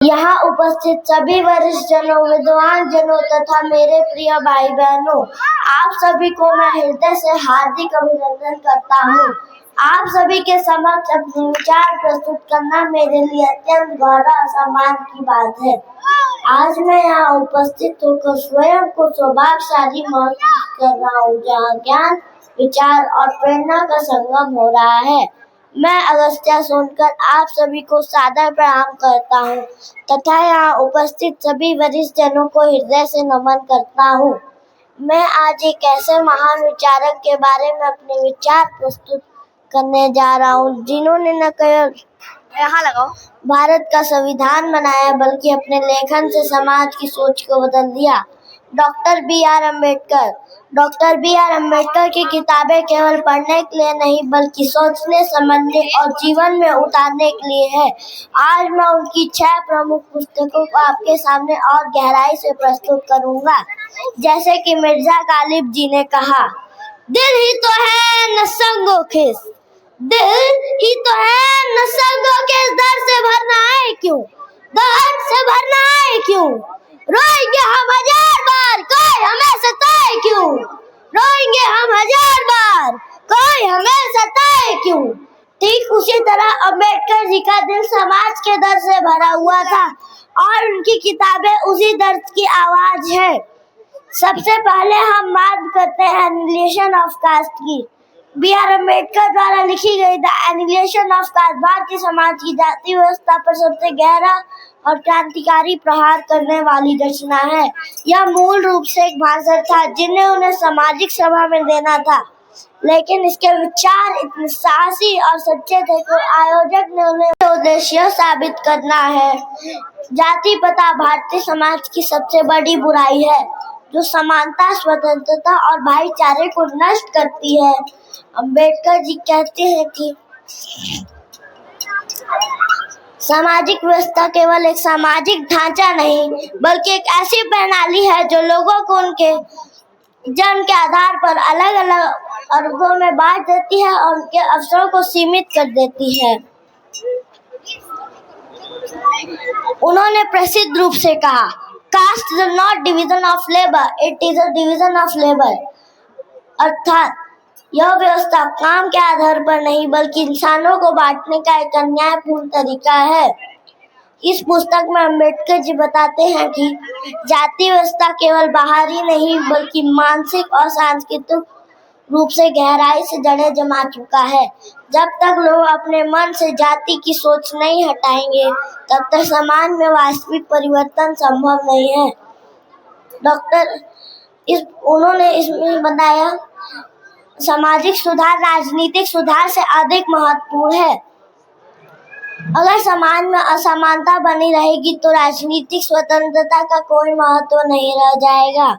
यहाँ उपस्थित सभी वरिष्ठ जनों, विद्वान जनों तथा मेरे प्रिय भाई बहनों, आप सभी को मैं हृदय से हार्दिक अभिनंदन करता हूँ। आप सभी के समक्ष अपने विचार प्रस्तुत करना मेरे लिए अत्यंत गौरव और सम्मान की बात है। आज मैं यहाँ उपस्थित होकर स्वयं को सौभाग्यशाली महसूस कर रहा हूँ, जहाँ ज्ञान, विचार और प्रेरणा का संगम हो रहा है। मैं अगस्त्या सोनकर आप सभी को सादर प्रणाम करता हूँ तथा यहाँ उपस्थित सभी वरिष्ठ जनों को हृदय से नमन करता हूँ। मैं आज एक ऐसे महान विचारक के बारे में अपने विचार प्रस्तुत करने जा रहा हूँ, जिन्होंने न केवल भारत का संविधान बनाया बल्कि अपने लेखन से समाज की सोच को बदल दिया। Doctor B R. Ambedkar. Doctor B R. Ambedkar की किताबें केवल पढ़ने के लिए नहीं बल्कि सोचने, समझने और जीवन में उतारने के लिए है। आज मैं उनकी 6 प्रमुख पुस्तकों को आपके सामने और गहराई से प्रस्तुत करूंगा। जैसे कि मिर्जा गालिब जी ने कहा, दिल ही तो है न संगो खिस, दिल ही तो है न संगो खिस, दर्द से भरना है क्यों, दर्द से भरना है क्यों, रोएंगे हम 1000 बार, कोई हमें सताए क्यों, रोएंगे हम 1000 बार, कोई हमें सताए क्यों। ठीक उसी तरह अम्बेडकर जी का दिल समाज के दर्द से भरा हुआ था और उनकी किताबें उसी दर्द की आवाज है। सबसे पहले हम बात करते हैं एनिहिलेशन ऑफ कास्ट की। बी.आर. अम्बेडकर द्वारा लिखी गई the annihilation of cast Bharatiya Samaj की जाति व्यवस्था पर सबसे गहरा और क्रांतिकारी प्रहार करने वाली रचना है। यह मूल रूप से एक भाषण था जिन्हें उन्हें सामाजिक सभा में देना था, लेकिन इसके विचार इतने साहसी और सच्चे थे कि आयोजक ने उन्हें उद्देश्य साबित करना है। जाति प्रथा भारतीय समाज की सबसे बड़ी बुराई है जो समानता, स्वतंत्रता और भाईचारे को नष्ट करती है। अम्बेडकर जी कहते हैं कि सामाजिक व्यवस्था केवल एक सामाजिक ढांचा नहीं बल्कि एक ऐसी प्रणाली है जो लोगों को उनके जन्म के आधार पर अलग अलग वर्गों में बांट देती है और उनके अवसरों को सीमित कर देती है। उन्होंने प्रसिद्ध रूप से कहा, caste is not division of labour, it is a division of labour. अर्थात यह व्यवस्था काम के आधार पर नहीं बल्कि इंसानों को बांटने का एक अन्यायपूर्ण तरीका है। इस पुस्तक में अम्बेडकर जी बताते हैं कि जाति व्यवस्था केवल बाहरी नहीं बल्कि मानसिक और सांस्कृतिक रूप से गहराई से जड़ें जमा चुका है। जब तक लोग अपने मन से जाति की सोच नहीं हटाएंगे तब तक समाज में वास्तविक परिवर्तन संभव नहीं है। उन्होंने इसमें बताया, सामाजिक सुधार राजनीतिक सुधार से अधिक महत्वपूर्ण है। अगर समाज में असमानता बनी रहेगी तो राजनीतिक स्वतंत्रता का कोई महत्व नहीं रह जाएगा।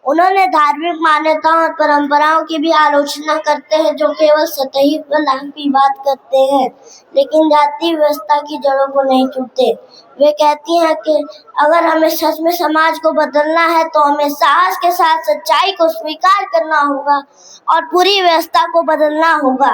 उन्होंने धार्मिक मान्यताओं और परंपराओं की भी आलोचना करते हैं जो केवल सतही लाभ की बात करते हैं लेकिन जाति व्यवस्था की जड़ों को नहीं छूते। वे कहती हैं कि अगर हमें सच में समाज को बदलना है तो हमें साहस के साथ सच्चाई को स्वीकार करना होगा और पूरी व्यवस्था को बदलना होगा।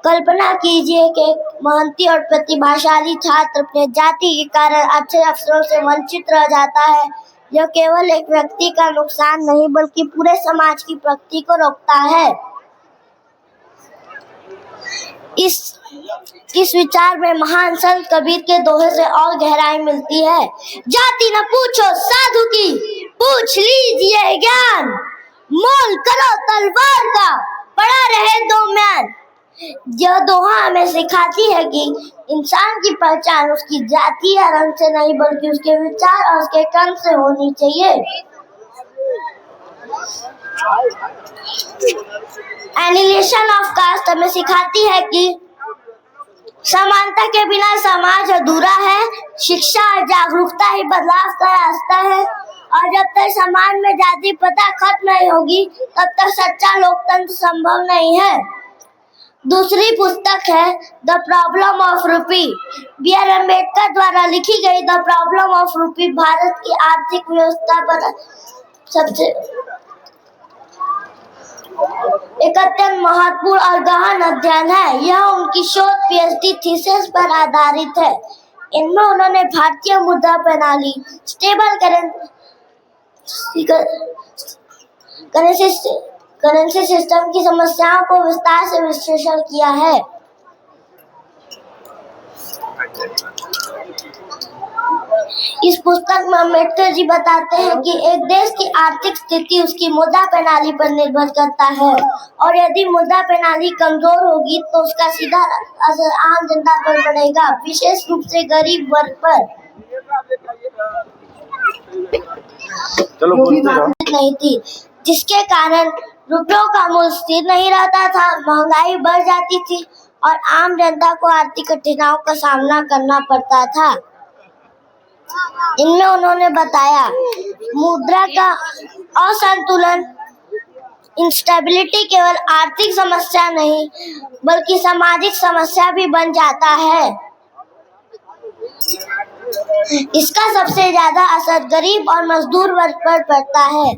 कल्पना कीजिए कि एक मेहनती और प्रतिभाशाली छात्र अपने जाति के कारण अच्छे अवसरों से वंचित रह जाता है। यह केवल एक व्यक्ति का नुकसान नहीं बल्कि पूरे समाज की प्रगति को रोकता है। इस विचार में महान संत कबीर के दोहे से और गहराई मिलती है। जाति न पूछो साधु की, पूछ लीजिए ज्ञान, मोल करो तलवार का, पड़ा रहे दो म्यान। यह दोहा हमें सिखाती है कि इंसान की पहचान उसकी जाति या रंग से नहीं बल्कि उसके विचार और उसके कर्म से होनी चाहिए। एनिहिलेशन ऑफ कास्ट हमें सिखाती है कि समानता के बिना समाज अधूरा है। शिक्षा और जागरूकता ही बदलाव का रास्ता है और जब तक समाज में जाति प्रथा खत्म नहीं होगी तब तक सच्चा लोकतंत्र संभव नहीं है। दूसरी पुस्तक है the problem of rupee. B R. Ambedkar द्वारा लिखी गई द प्रॉब्लम ऑफ रूपी भारत की आर्थिक व्यवस्था पर सबसे एक अत्यंत महत्वपूर्ण और गहन अध्ययन है। यह उनकी शोध पीएचडी थीसिस पर आधारित है। इनमें उन्होंने भारतीय मुद्रा प्रणाली, स्टेबल करेंसी सिस्टम की समस्याओं को विस्तार से विश्लेषण किया है। इस पुस्तक में अम्बेडकर जी बताते हैं कि एक देश की आर्थिक स्थिति उसकी मुद्रा प्रणाली पर निर्भर करता है और यदि मुद्रा प्रणाली कमजोर होगी तो उसका सीधा असर आम जनता पर पड़ेगा, विशेष रूप से गरीब वर्ग पर। नहीं थी, जिसके कारण रुपयों का मूल्य स्थिर नहीं रहता था, महंगाई बढ़ जाती थी और आम जनता को आर्थिक कठिनाइयों का सामना करना पड़ता था। इनमें उन्होंने बताया मुद्रा का असंतुलन, इंस्टेबिलिटी केवल आर्थिक समस्या नहीं बल्कि सामाजिक समस्या भी बन जाता है। इसका सबसे ज्यादा असर गरीब और मजदूर वर्ग पर पड़ता है।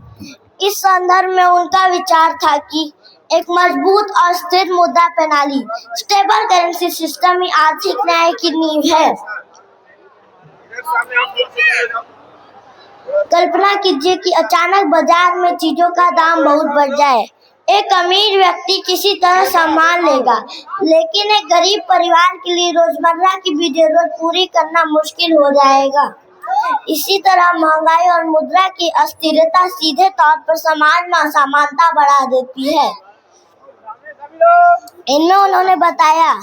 इस संदर्भ में उनका विचार था कि एक मजबूत और स्थिर मुद्रा प्रणाली, स्टेबल करेंसी सिस्टम ही आर्थिक न्याय की नींव है। कल्पना कीजिए कि अचानक बाजार में चीजों का दाम बहुत बढ़ जाए। एक अमीर व्यक्ति किसी तरह सामान लेगा, लेकिन एक गरीब परिवार के लिए रोजमर्रा की भी जरूरत पूरी करना मुश्किल हो जाएगा। इसी तरह महंगाई और मुद्रा की अस्थिरता सीधे तौर पर समाज में असमानता बढ़ा देती है। इनमें उन्होंने बताया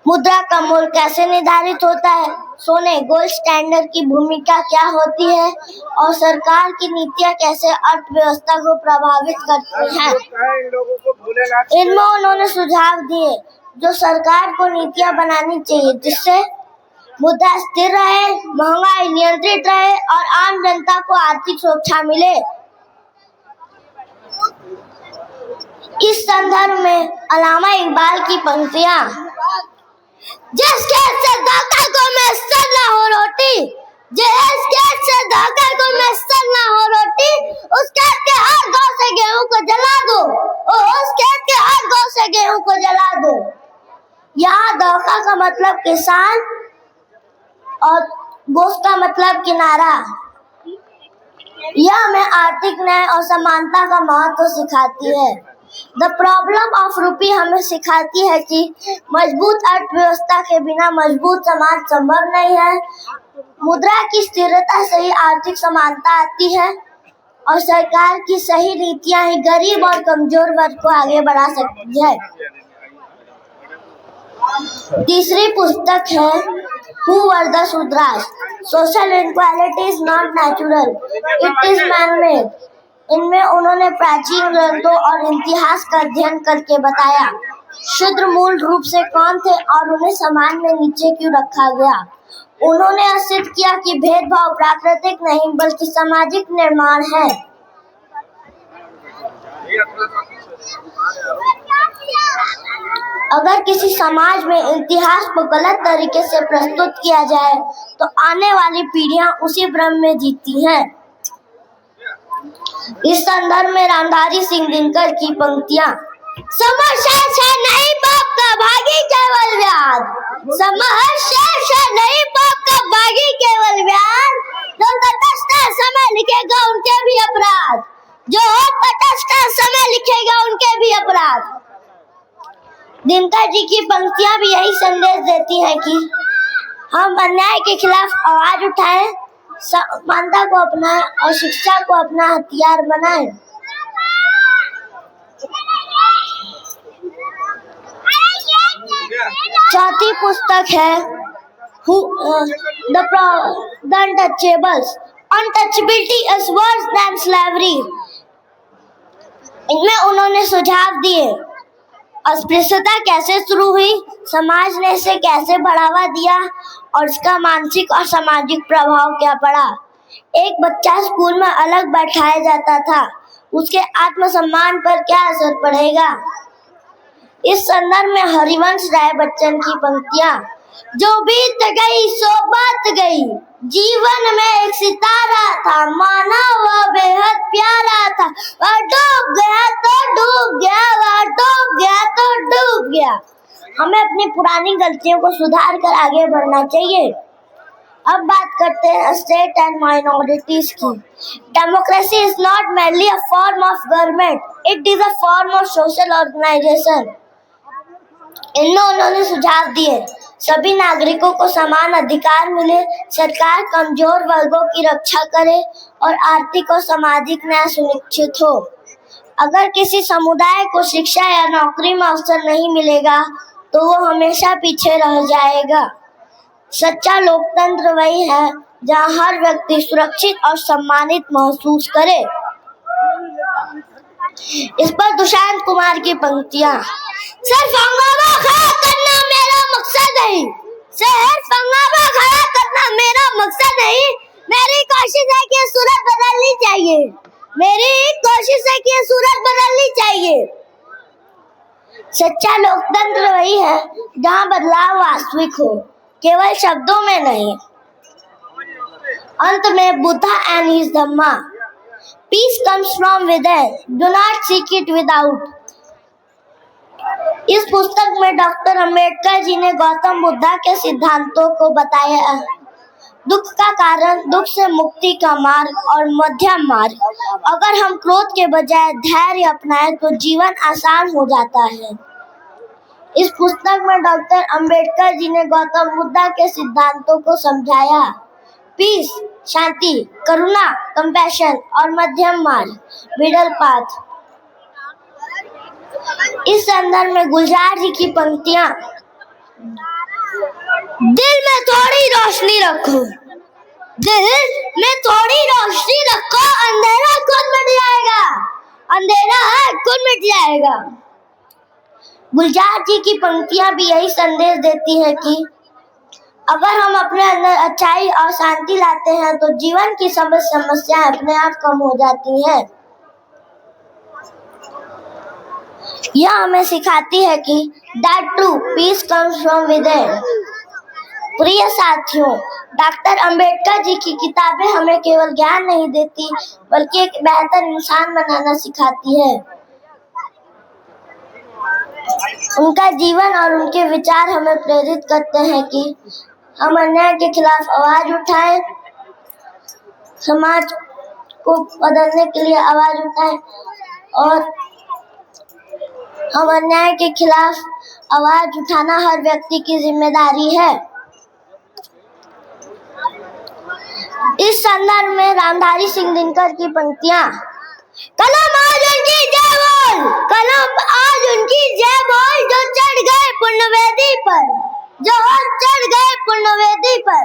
मुद्रा का मूल्य कैसे निर्धारित होता है, सोने गोल्ड स्टैंडर्ड की भूमिका क्या होती है और सरकार की नीतियां कैसे अर्थव्यवस्था को प्रभावित करती हैं। इनमें उन्होंने सुझाव दिए जो सरकार को नीतियां बनानी चाहिए जिससे मुद्रा स्थिर रहे, महंगाई नियंत्रित रहे और आम जनता को आर्थिक सुरक्षा मिले। इस संदर्भ में अल्लामा इकबाल की पंक्तियां, जिस खेत से धोखा को मैसर न हो रोटी, जिस खेत से धोखा को मैसर न हो रोटी, उस खेत के हर गांव से गेहूं को जला दो, उस खेत के हर गांव से गेहूं को जला दो। यहाँ धोखा का मतलब किसान और गोश्त का मतलब किनारा। यह हमें आर्थिक न्याय और समानता का महत्व सिखाती है। द प्रॉब्लम ऑफ रूपी हमें सिखाती है कि मजबूत अर्थव्यवस्था के बिना मजबूत समाज संभव नहीं है। मुद्रा की स्थिरता से ही आर्थिक समानता आती है और सरकार की सही नीतियां ही गरीब और कमजोर वर्ग को आगे बढ़ा सकती है। तीसरी पुस्तक है Who were the Shudras? Social inequality is not natural, it is man-made. इनमें उन्होंने प्राचीन ग्रंथों और इतिहास का अध्ययन करके बताया शूद्र मूल रूप से कौन थे और उन्हें समाज में नीचे क्यों रखा गया। उन्होंने सिद्ध किया कि भेदभाव प्राकृतिक नहीं बल्कि सामाजिक निर्माण है। अगर किसी समाज में इतिहास को गलत तरीके से प्रस्तुत किया जाए तो आने वाली पीढ़ियां उसी भ्रम में जीती हैं। इस संदर्भ में रामधारी सिंह दिनकर की पंक्तियां, समहर्ष है नहीं पाप का भागी केवल व्याध, समहर्ष है नहीं पाप का भागी केवल व्याध, जो तटस्थ समय लिखेगा उनके भी अपराध, जो तटस्थ समय लिखेगा उनके भी अपराध। दिनकर जी की पंक्तियां भी यही संदेश देती हैं कि हम अन्याय के खिलाफ आवाज उठाएं, समानता को अपनाएं और शिक्षा को अपना हथियार बनाएं। चौथी पुस्तक है The Untouchables, Untouchability is worse than slavery। इनमें उन्होंने सुझाव दिए अस्पृश्यता कैसे शुरू हुई, समाज ने इसे कैसे बढ़ावा दिया और इसका मानसिक और सामाजिक प्रभाव क्या पड़ा। एक बच्चा स्कूल में अलग बैठाया जाता था, उसके आत्मसम्मान पर क्या असर पड़ेगा। इस संदर्भ में हरिवंश राय बच्चन की पंक्तियां, जो बीत गई सो बात गई, जीवन में एक सितारा था, माना वह बेहद प्यारा था, वह डूब गया तो डूब गया, वह डूब गया तो डूब गया। हमें अपनी पुरानी गलतियों को सुधार कर आगे बढ़ना चाहिए। अब बात करते हैं स्टेट एंड माइनॉरिटीज की। Democracy is not merely a form of government, it is a form of social organization। इनमें उन्होंने सुझाव दिए, सभी नागरिकों को समान अधिकार मिले, सरकार कमजोर वर्गों की रक्षा करे और आर्थिक और सामाजिक न्याय सुनिश्चित हो। अगर किसी समुदाय को शिक्षा या नौकरी में अवसर नहीं मिलेगा तो वो हमेशा पीछे रह जाएगा। सच्चा लोकतंत्र वही है जहाँ हर व्यक्ति सुरक्षित और सम्मानित महसूस करे। इस पर दुष्यंत कुमार की पंक्तियां। सिर्फ हंगामा खड़ा करना मेरा मकसद नहीं, सिर्फ हंगामा खड़ा करना मेरा मकसद नहीं, मेरी कोशिश है कि सूरत बदलनी चाहिए, मेरी कोशिश है कि सूरत बदलनी चाहिए। सच्चा लोकतंत्र वही है जहाँ बदलाव वास्तविक हो, केवल शब्दों में नहीं। अंत में Buddha and his Dhamma, peace comes from within, do not seek it without. इस पुस्तक में डॉक्टर अंबेडकर जी ने गौतम बुद्धा के सिद्धांतों को बताया। दुख का कारण, दुख से मुक्ति का मार्ग और मध्यम मार्ग। अगर हम क्रोध के बजाय धैर्य अपनाएं तो जीवन आसान हो जाता है। इस पुस्तक में डॉक्टर अंबेडकर जी ने गौतम बुद्धा के सिद्धांतों को समझाया। पीस, शांति, करुणा, कंपैशन और मध्यम मार्ग, मिडल पाथ। इस संदर्भ में गुलजार जी की पंक्तियां। दिल में थोड़ी रोशनी रखो, दिल में थोड़ी रोशनी रखो, अंधेरा खुद मिट जाएगा, अंधेरा खुद मिट जाएगा। गुलजार जी की पंक्तियां भी यही संदेश देती है कि अगर हम अपने अंदर अच्छाई और शांति लाते हैं तो जीवन की समस्याएं अपने आप कम हो जाती हैं। यह हमें सिखाती है कि that true peace comes from within। प्रिय साथियों, डॉक्टर अंबेडकर जी की किताबें हमें केवल ज्ञान नहीं देती बल्कि एक बेहतर इंसान बनाना सिखाती है। उनका जीवन और उनके विचार हमें प्रेरित करते हैं कि हम अन्याय के खिलाफ आवाज उठाएं, समाज को बदलने के लिए आवाज उठाएं और हम अन्याय के खिलाफ आवाज उठाना हर व्यक्ति की जिम्मेदारी है। इस संदर्भ में रामधारी सिंह दिनकर की पंक्तियां। कलम आज उनकी जय बोल, कलम आज उनकी जय बोल, जो चढ़ गए पुण्यवेदी पर, जो चढ़ गए पुण्यवेदी पर।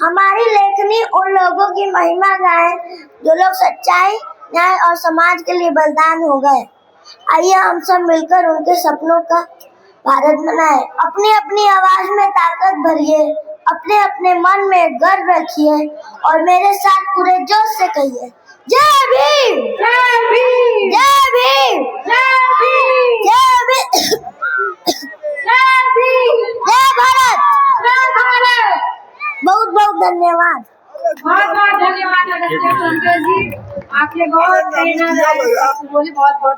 हमारी लेखनी उन लोगों की महिमा गाए जो लोग सच्चाई, न्याय और समाज के लिए बलिदान हो गए। आइए हम सब मिलकर उनके सपनों का भारत बनाएं। अपनी अपनी आवाज में ताकत भरिए, अपने अपने मन में गर्व रखिए और मेरे साथ पूरे जोश से कहिए, जय भीम, जय भीम, जय भीम, जय भीम, जय भीम, जय भीम, जय भारत, जय भारत। बहुत बहुत धन्यवाद। बहुत बहुत धन्यवाद अगस्त्य जी, आपने बहुत प्रेरणादायक बोली। बहुत बहुत